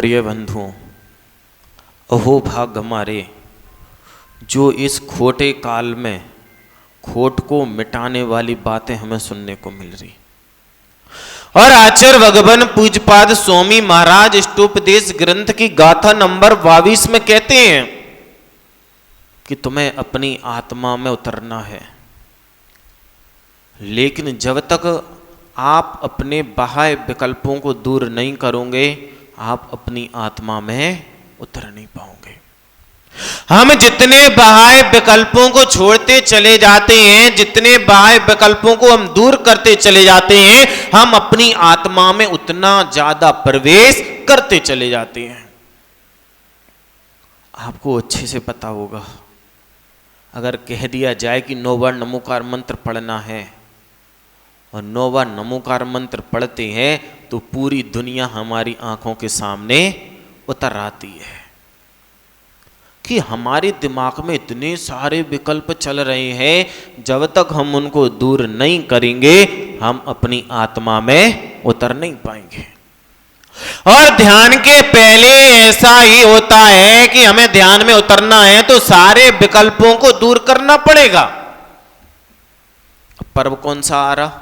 प्रिय बंधुओं, अहो भाग हमारे जो इस खोटे काल में खोट को मिटाने वाली बातें हमें सुनने को मिल रही। और आचार्य भगवान पूज्यपाद स्वामी महाराज इष्टोपदेश ग्रंथ की गाथा नंबर 22 में कहते हैं कि तुम्हें अपनी आत्मा में उतरना है, लेकिन जब तक आप अपने बाह्य विकल्पों को दूर नहीं करोगे आप अपनी आत्मा में उतर नहीं पाओगे। हम जितने बाह्य विकल्पों को छोड़ते चले जाते हैं, जितने बाह्य विकल्पों को हम दूर करते चले जाते हैं, हम अपनी आत्मा में उतना ज्यादा प्रवेश करते चले जाते हैं। आपको अच्छे से पता होगा, अगर कह दिया जाए कि 9 बार नमोकार मंत्र पढ़ना है और 9 बार नमोकार मंत्र पढ़ते हैं तो पूरी दुनिया हमारी आंखों के सामने उतर आती है कि हमारे दिमाग में इतने सारे विकल्प चल रहे हैं, जब तक हम उनको दूर नहीं करेंगे हम अपनी आत्मा में उतर नहीं पाएंगे। और ध्यान के पहले ऐसा ही होता है कि हमें ध्यान में उतरना है तो सारे विकल्पों को दूर करना पड़ेगा। पर्व कौन सा आ रहा?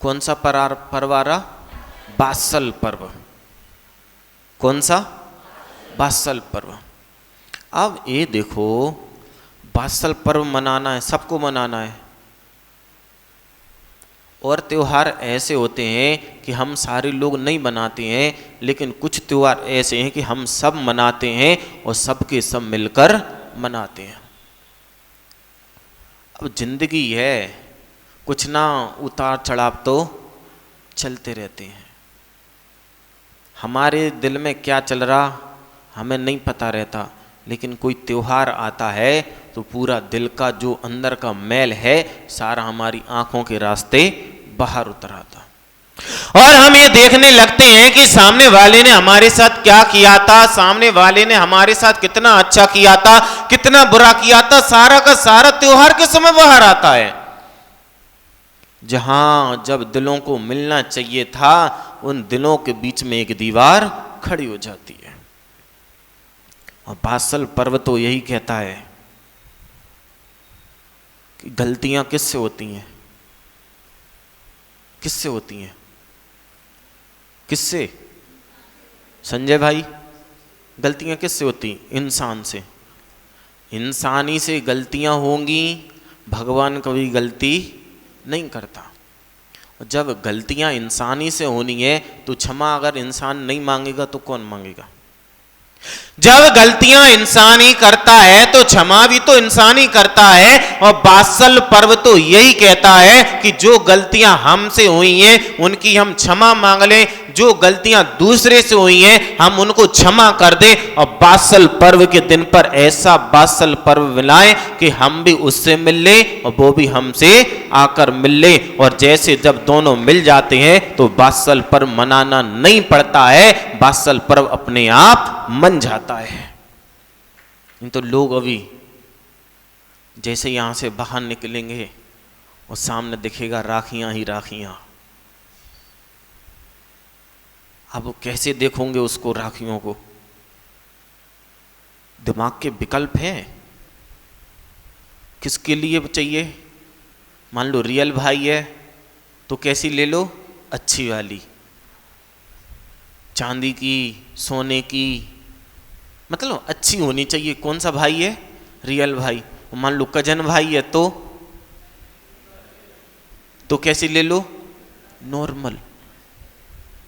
कौन सा पर्व आ रहा? वात्सल पर्व। कौन सा? वात्सल पर्व। अब ये देखो, वात्सल पर्व मनाना है, सबको मनाना है। और त्योहार ऐसे होते हैं कि हम सारे लोग नहीं मनाते हैं, लेकिन कुछ त्योहार ऐसे हैं कि हम सब मनाते हैं और सबके सब मिलकर मनाते हैं। अब जिंदगी है, कुछ ना उतार चढ़ाव तो चलते रहते हैं। हमारे दिल में क्या चल रहा हमें नहीं पता रहता, लेकिन कोई त्योहार आता है तो पूरा दिल का जो अंदर का मैल है सारा हमारी आंखों के रास्ते बाहर उतर आता और हम ये देखने लगते हैं कि सामने वाले ने हमारे साथ क्या किया था, सामने वाले ने हमारे साथ कितना अच्छा किया था, कितना बुरा किया था, सारा का सारा त्योहार के समय बाहर आता है। जहां जब दिलों को मिलना चाहिए था उन दिलों के बीच में एक दीवार खड़ी हो जाती है। और वात्सल पर्व तो यही कहता है कि गलतियां किससे होती हैं? किससे होती हैं? किससे? संजय भाई, गलतियां किससे होती? इंसान से। इंसानी से गलतियां होंगी, भगवान कभी गलती नहीं करता। जब गलतियां इंसानी से होनी है तो क्षमा अगर इंसान नहीं मांगेगा तो कौन मांगेगा? जब गलतियां इंसान ही करता है तो क्षमा भी तो इंसान ही करता है। और वात्सल पर्व तो यही कहता है कि जो गलतियां हमसे हुई हैं उनकी हम क्षमा मांग लें, जो गलतियां दूसरे से हुई हैं हम उनको क्षमा कर दें। और वात्सल पर्व के दिन पर ऐसा वात्सल पर्व मिलाएं कि हम भी उससे मिल लें और वो भी हमसे आकर मिल ले। और जैसे जब दोनों मिल जाते हैं तो वात्सल पर्व मनाना नहीं पड़ता है, वात्सल पर्व अपने आप मन जाता है। तो लोग अभी जैसे यहां से बाहर निकलेंगे और सामने दिखेगा राखियां ही राखियां। अब कैसे देखोगे उसको, राखियों को? दिमाग के विकल्प हैं, किसके लिए चाहिए? मान लो रियल भाई है तो कैसी ले लो? अच्छी वाली, चांदी की, सोने की, मतलब अच्छी होनी चाहिए। कौन सा भाई है? रियल भाई। मान लो कजन भाई है तो कैसी ले लो? नॉर्मल।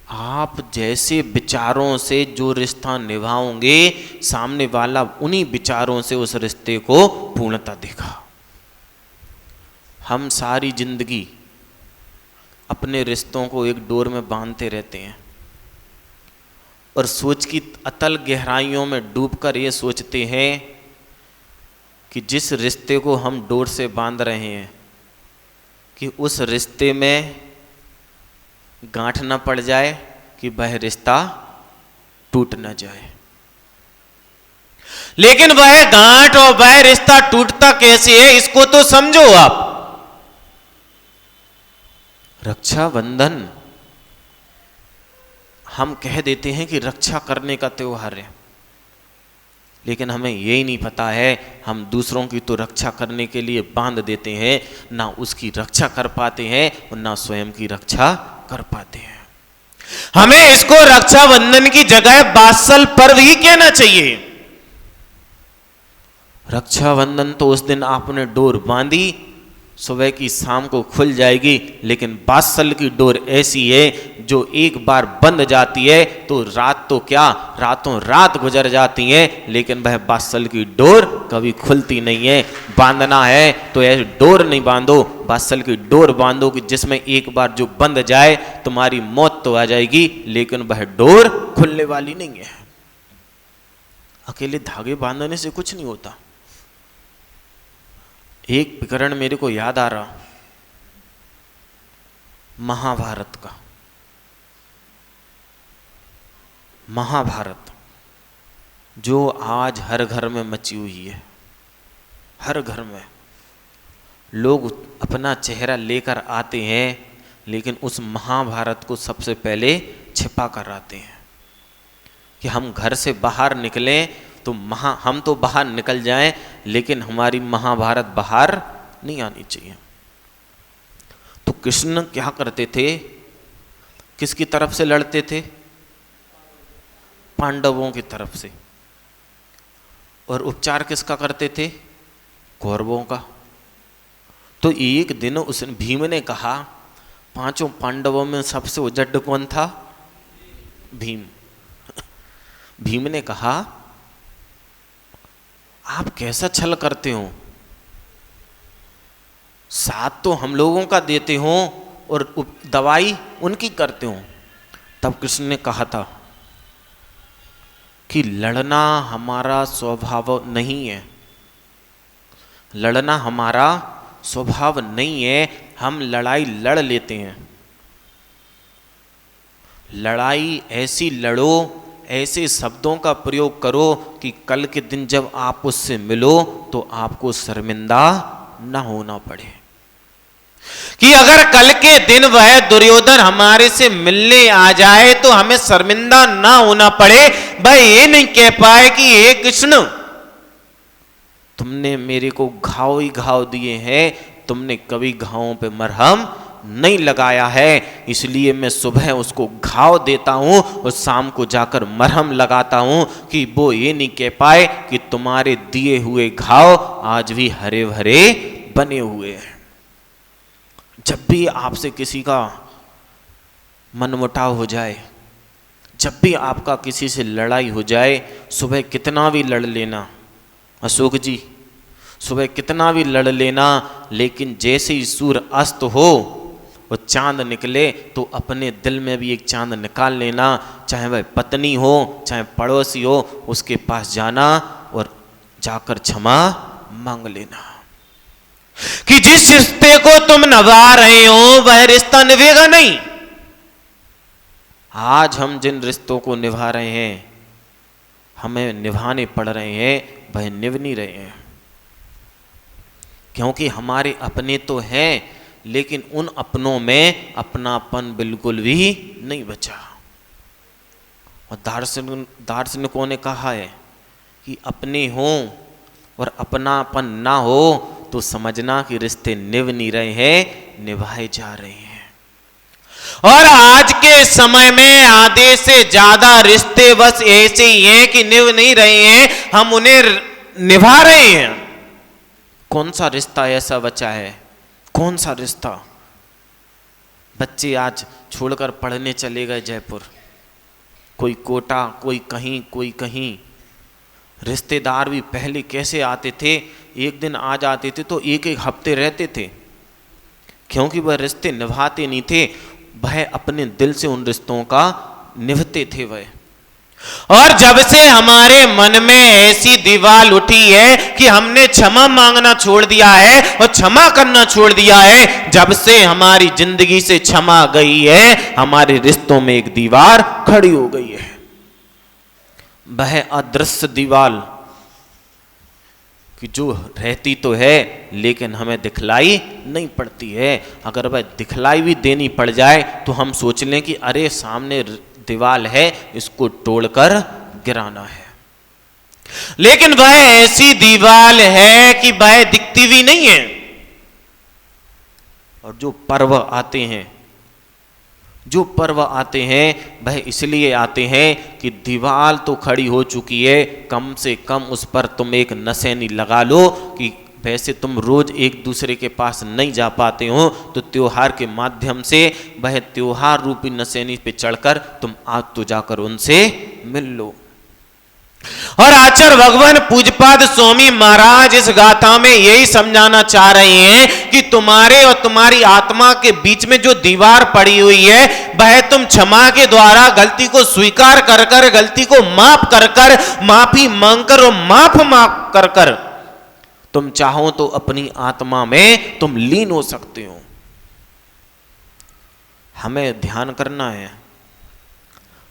आप जैसे विचारों से जो रिश्ता निभाओगे सामने वाला उन्हीं विचारों से उस रिश्ते को पूर्णता देगा। हम सारी जिंदगी अपने रिश्तों को एक डोर में बांधते रहते हैं और सोच की अतल गहराइयों में डूबकर ये सोचते हैं कि जिस रिश्ते को हम डोर से बांध रहे हैं कि उस रिश्ते में गांठ न पड़ जाए, कि वह रिश्ता टूट न जाए। लेकिन वह गांठ और वह रिश्ता टूटता कैसे है इसको तो समझो आप। रक्षाबंधन हम कह देते हैं कि रक्षा करने का त्योहार है, लेकिन हमें यही नहीं पता है हम दूसरों की तो रक्षा करने के लिए बांध देते हैं, ना उसकी रक्षा कर पाते हैं और ना स्वयं की रक्षा कर पाते हैं। हमें इसको रक्षाबंधन की जगह वात्सल पर्व ही कहना चाहिए। रक्षाबंधन तो उस दिन आपने डोर बांधी, सुबह की शाम को खुल जाएगी, लेकिन वात्सल की डोर ऐसी है जो एक बार बंद जाती है तो रात तो क्या रातों रात गुजर जाती है, लेकिन वह वात्सल की डोर कभी खुलती नहीं है। बांधना है तो ऐसे डोर नहीं बांधो, वात्सल की डोर बांधो कि जिसमें एक बार जो बंद जाए तुम्हारी मौत तो आ जाएगी, लेकिन वह डोर खुलने वाली नहीं है। अकेले धागे बांधने से कुछ नहीं होता। एक प्रकरण मेरे को याद आ रहा, महाभारत का। महाभारत जो आज हर घर में मची हुई है, हर घर में लोग अपना चेहरा लेकर आते हैं, लेकिन उस महाभारत को सबसे पहले छिपा कर आते हैं कि हम घर से बाहर निकलें तो हम तो बाहर निकल जाएं, लेकिन हमारी महाभारत बाहर नहीं आनी चाहिए। तो कृष्ण क्या करते थे, किसकी तरफ से लड़ते थे? पांडवों की तरफ से। और उपचार किसका करते थे? कौरवों का। तो एक दिन उस भीम ने कहा, पांचों पांडवों में सबसे उजड़ कौन था? भीम। भीम ने कहा, आप कैसा छल करते हो, साथ तो हम लोगों का देते हो और दवाई उनकी करते हो। तब कृष्ण ने कहा था कि लड़ना हमारा स्वभाव नहीं है, लड़ना हमारा स्वभाव नहीं है, हम लड़ाई लड़ लेते हैं। लड़ाई ऐसी लड़ो, ऐसे शब्दों का प्रयोग करो कि कल के दिन जब आप उससे मिलो तो आपको शर्मिंदा न होना पड़े। कि अगर कल के दिन वह दुर्योधन हमारे से मिलने आ जाए तो हमें शर्मिंदा ना होना पड़े, वह ये नहीं कह पाए कि हे कृष्ण, तुमने मेरे को घाव ही घाव दिए हैं, तुमने कभी घावों पे मरहम नहीं लगाया है, इसलिए मैं सुबह उसको घाव देता हूं और शाम को जाकर मरहम लगाता हूं कि वो ये नहीं कह पाए कि तुम्हारे दिए हुए घाव आज भी हरे भरे बने हुए हैं। जब भी आपसे किसी का मनमुटाव हो जाए, जब भी आपका किसी से लड़ाई हो जाए, सुबह कितना भी लड़ लेना, अशोक जी सुबह कितना भी लड़ लेना, लेकिन जैसे ही सूर्य अस्त हो और चांद निकले तो अपने दिल में भी एक चांद निकाल लेना, चाहे वह पत्नी हो चाहे पड़ोसी हो, उसके पास जाना और जाकर क्षमा मांग लेना कि जिस रिश्ते को तुम निभा रहे हो वह रिश्ता निभेगा नहीं। आज हम जिन रिश्तों को निभा रहे हैं, हमें निभाने पड़ रहे हैं, वह निभ नहीं रहे हैं, क्योंकि हमारे अपने तो हैं, लेकिन उन अपनों में अपनापन बिल्कुल भी नहीं बचा। और दार्शनिकों ने कहा है कि अपने हों और अपनापन ना हो तो समझना कि रिश्ते निभ नहीं रहे हैं, निभाए जा रहे हैं। और आज के समय में आधे से ज्यादा रिश्ते बस ऐसे ही हैं कि निभ नहीं रहे हैं, हम उन्हें निभा रहे हैं। कौन सा रिश्ता ऐसा बचा है? कौन सा रिश्ता? बच्चे आज छोड़कर पढ़ने चले गए जयपुर, कोई कोटा, कोई कहीं कोई कहीं। रिश्तेदार भी पहले कैसे आते थे, एक दिन आ जाते थे तो एक एक हफ्ते रहते थे, क्योंकि वह रिश्ते निभाते नहीं थे, वह अपने दिल से उन रिश्तों का निभाते थे वह। और जब से हमारे मन में ऐसी दीवार उठी है कि हमने क्षमा मांगना छोड़ दिया है और क्षमा करना छोड़ दिया है, जब से हमारी जिंदगी से क्षमा गई है, हमारे रिश्तों में एक दीवार खड़ी हो गई है। वह अदृश्य दीवार कि जो रहती तो है लेकिन हमें दिखलाई नहीं पड़ती है। अगर वह दिखलाई भी देनी पड़ जाए तो हम सोच लें कि अरे सामने दीवाल है, इसको तोड़कर गिराना है। लेकिन वह ऐसी दीवाल है कि वह दिखती भी नहीं है। और जो पर्व आते हैं वह इसलिए आते हैं कि दीवाल तो खड़ी हो चुकी है, कम से कम उस पर तुम एक नसेनी लगा लो कि वैसे तुम रोज एक दूसरे के पास नहीं जा पाते हो, तो त्योहार के माध्यम से वह त्योहार रूपी नसेनी पे चढ़कर तुम आज तो जाकर उनसे मिल लो। और आचार्य भगवान पूज्यपाद स्वामी महाराज इस गाथा में यही समझाना चाह रहे हैं कि तुम्हारे और तुम्हारी आत्मा के बीच में जो दीवार पड़ी हुई है, वह तुम क्षमा के द्वारा गलती को स्वीकार कर कर, गलती को माफ कर कर, माफी मांगकर और माफ कर कर तुम चाहो तो अपनी आत्मा में तुम लीन हो सकते हो। हमें ध्यान करना है,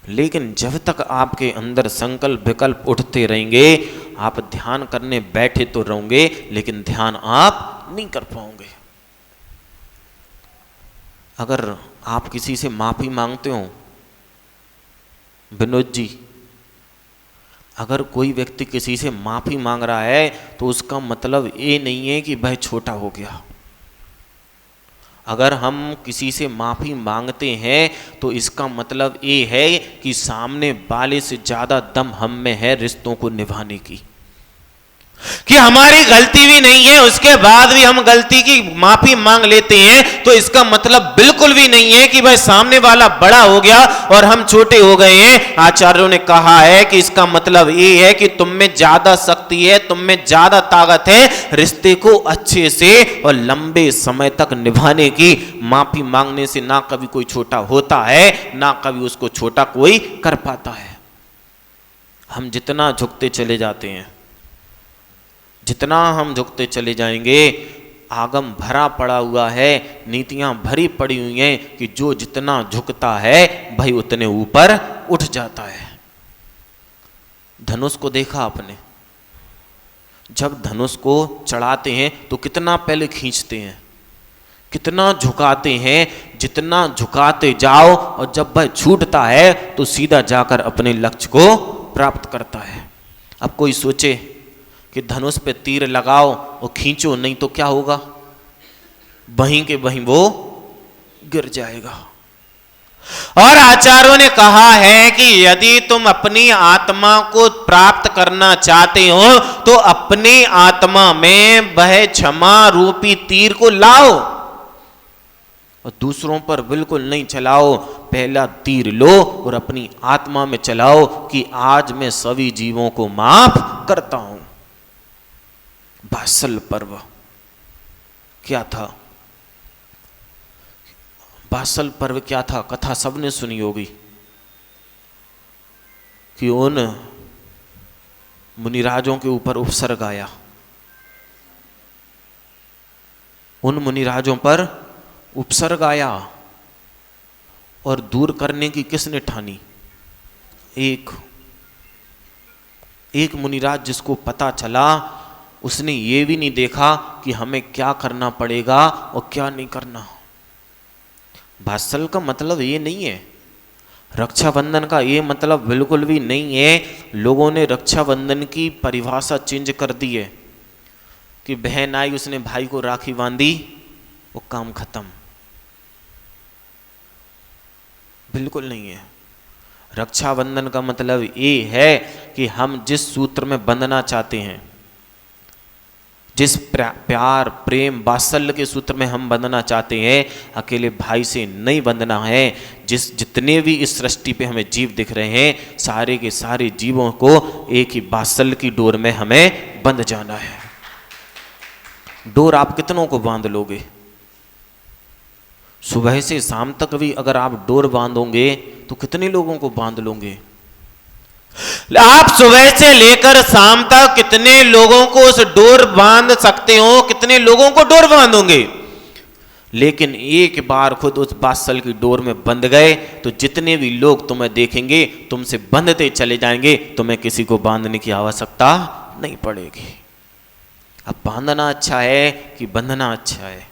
लेकिन जब तक आपके अंदर संकल्प विकल्प उठते रहेंगे, आप ध्यान करने बैठे तो रहोगे लेकिन ध्यान आप नहीं कर पाओगे। अगर आप किसी से माफी मांगते हो, विनोद जी, अगर कोई व्यक्ति किसी से माफी मांग रहा है तो उसका मतलब ये नहीं है कि वह छोटा हो गया। अगर हम किसी से माफी मांगते हैं तो इसका मतलब ये है कि सामने वाले से ज्यादा दम हम में है रिश्तों को निभाने की, कि हमारी गलती भी नहीं है उसके बाद भी हम गलती की माफी मांग लेते हैं, तो इसका मतलब बिल्कुल भी नहीं है कि भाई सामने वाला बड़ा हो गया और हम छोटे हो गए हैं। आचार्यों ने कहा है कि इसका मतलब ये है कि तुम में ज्यादा शक्ति है, तुम में ज्यादा ताकत है रिश्ते को अच्छे से और लंबे समय तक निभाने की। माफी मांगने से ना कभी कोई छोटा होता है, ना कभी उसको छोटा कोई कर पाता है। हम जितना झुकते चले जाते हैं, जितना हम झुकते चले जाएंगे, आगम भरा पड़ा हुआ है, नीतियां भरी पड़ी हुई हैं कि जो जितना झुकता है भाई उतने ऊपर उठ जाता है। धनुष को देखा आपने, जब धनुष को चढ़ाते हैं तो कितना पहले खींचते हैं, कितना झुकाते हैं, जितना झुकाते जाओ और जब वह छूटता है तो सीधा जाकर अपने लक्ष्य को प्राप्त करता है। अब कोई सोचे कि धनुष पे तीर लगाओ और खींचो, नहीं तो क्या होगा, वहीं के वहीं वो गिर जाएगा। और आचार्यों ने कहा है कि यदि तुम अपनी आत्मा को प्राप्त करना चाहते हो तो अपनी आत्मा में वह क्षमा रूपी तीर को लाओ और दूसरों पर बिल्कुल नहीं चलाओ। पहला तीर लो और अपनी आत्मा में चलाओ कि आज मैं सभी जीवों को माफ करता हूं। वात्सल पर्व क्या था? वात्सल पर्व क्या था? कथा सबने सुनी होगी कि उन मुनिराजों के ऊपर उपसर्ग आया। उन मुनिराजों पर उपसर्ग आया और दूर करने की किसने ठानी? एक मुनिराज जिसको पता चला, उसने ये भी नहीं देखा कि हमें क्या करना पड़ेगा और क्या नहीं करना। वात्सल का मतलब ये नहीं है, रक्षाबंधन का ये मतलब बिल्कुल भी नहीं है। लोगों ने रक्षाबंधन की परिभाषा चेंज कर दी है कि बहन आई, उसने भाई को राखी बांधी, वो काम खत्म। बिल्कुल नहीं है। रक्षाबंधन का मतलब ये है कि हम जिस सूत्र में बंधना चाहते हैं, जिस प्यार प्रेम वात्सल्य के सूत्र में हम बंधना चाहते हैं, अकेले भाई से नहीं बंधना है। जितने भी इस सृष्टि पे हमें जीव दिख रहे हैं, सारे के सारे जीवों को एक ही वात्सल्य की डोर में हमें बंध जाना है। डोर आप कितनों को बांध लोगे? सुबह से शाम तक भी अगर आप डोर बांधोगे तो कितने लोगों को बांध लोगे? आप सुबह से लेकर शाम तक कितने लोगों को उस डोर बांध सकते हो? कितने लोगों को डोर बांधोगे? लेकिन एक बार खुद उस वात्सल की डोर में बंध गए तो जितने भी लोग तुम्हें देखेंगे तुमसे बंधते चले जाएंगे, तुम्हें किसी को बांधने की आवश्यकता नहीं पड़ेगी। अब बांधना अच्छा है कि बंधना अच्छा है?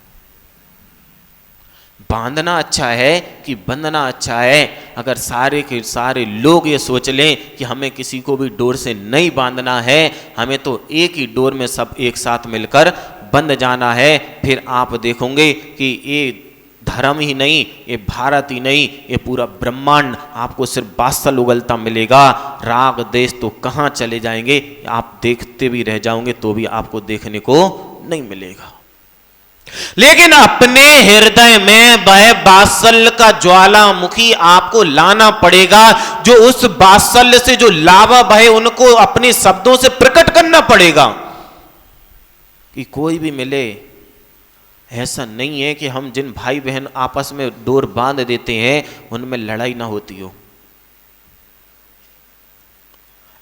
बांधना अच्छा है कि बंधना अच्छा है? अगर सारे के सारे लोग ये सोच लें कि हमें किसी को भी डोर से नहीं बांधना है, हमें तो एक ही डोर में सब एक साथ मिलकर बंध जाना है, फिर आप देखोगे कि ये धर्म ही नहीं, ये भारत ही नहीं, ये पूरा ब्रह्मांड आपको सिर्फ बादल उगलता मिलेगा। राग देश तो कहाँ चले जाएंगे, आप देखते भी रह जाओगे तो भी आपको देखने को नहीं मिलेगा। लेकिन अपने हृदय में वह वात्सल्य का ज्वालामुखी आपको लाना पड़ेगा, जो उस वात्सल्य से जो लावा बहे उनको अपने शब्दों से प्रकट करना पड़ेगा। कि कोई भी मिले, ऐसा नहीं है कि हम जिन भाई बहन आपस में डोर बांध देते हैं उनमें लड़ाई ना होती हो।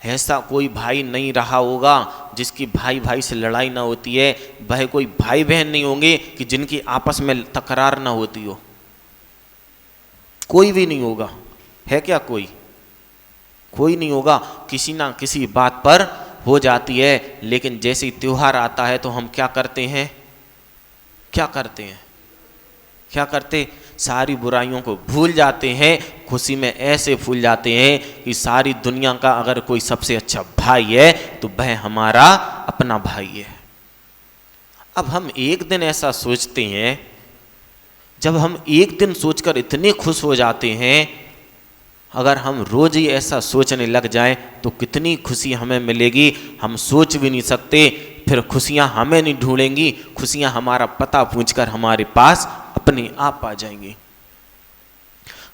ऐसा कोई भाई नहीं रहा होगा जिसकी भाई भाई से लड़ाई ना होती है, वह कोई भाई बहन नहीं होंगे कि जिनकी आपस में तकरार ना होती हो। कोई भी नहीं होगा, है क्या? कोई नहीं होगा, किसी ना किसी बात पर हो जाती है। लेकिन जैसे ही त्योहार आता है तो हम क्या करते हैं? क्या करते? सारी बुराइयों को भूल जाते हैं, खुशी में ऐसे फूल जाते हैं कि सारी दुनिया का अगर कोई सबसे अच्छा भाई है तो वह हमारा अपना भाई है। अब हम एक दिन ऐसा सोचते हैं, जब हम एक दिन सोचकर इतने खुश हो जाते हैं, अगर हम रोज ही ऐसा सोचने लग जाएं तो कितनी खुशी हमें मिलेगी, हम सोच भी नहीं सकते। फिर खुशियां हमें नहीं ढूंढेंगी, खुशियां हमारा पता पूछकर हमारे पास अपने आप आ जाएंगी।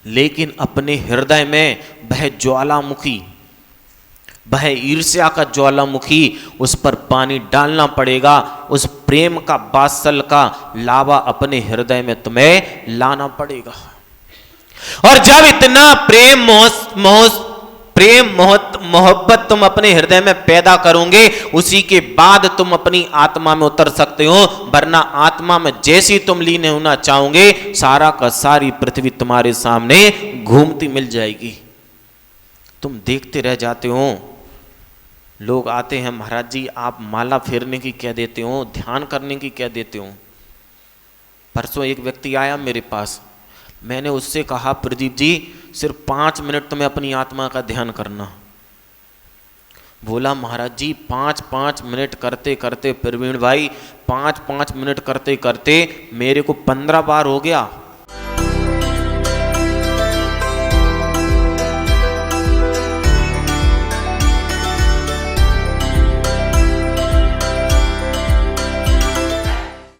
लेकिन अपने हृदय में वह ज्वालामुखी, वह ईर्ष्या का ज्वालामुखी, उस पर पानी डालना पड़ेगा। उस प्रेम का वात्सल्य का लावा अपने हृदय में तुम्हें लाना पड़ेगा। और जब इतना मोहब्बत तुम अपने हृदय में पैदा करोगे, उसी के बाद तुम अपनी आत्मा में उतर सकते हो। वरना आत्मा में जैसी तुम लीन होना चाहोगे, सारा का सारी पृथ्वी तुम्हारे सामने घूमती मिल जाएगी। तुम देखते रह जाते हो। लोग आते हैं, महाराज जी आप माला फेरने की क्या देते हो, ध्यान करने की क्या देते हो? परसों एक व्यक्ति आया मेरे पास, मैंने उससे कहा प्रदीप जी सिर्फ 5 मिनट तुम्हें अपनी आत्मा का ध्यान करना। बोला महाराज जी 5 मिनट करते करते प्रवीण भाई 5 मिनट करते करते मेरे को 15 बार हो गया।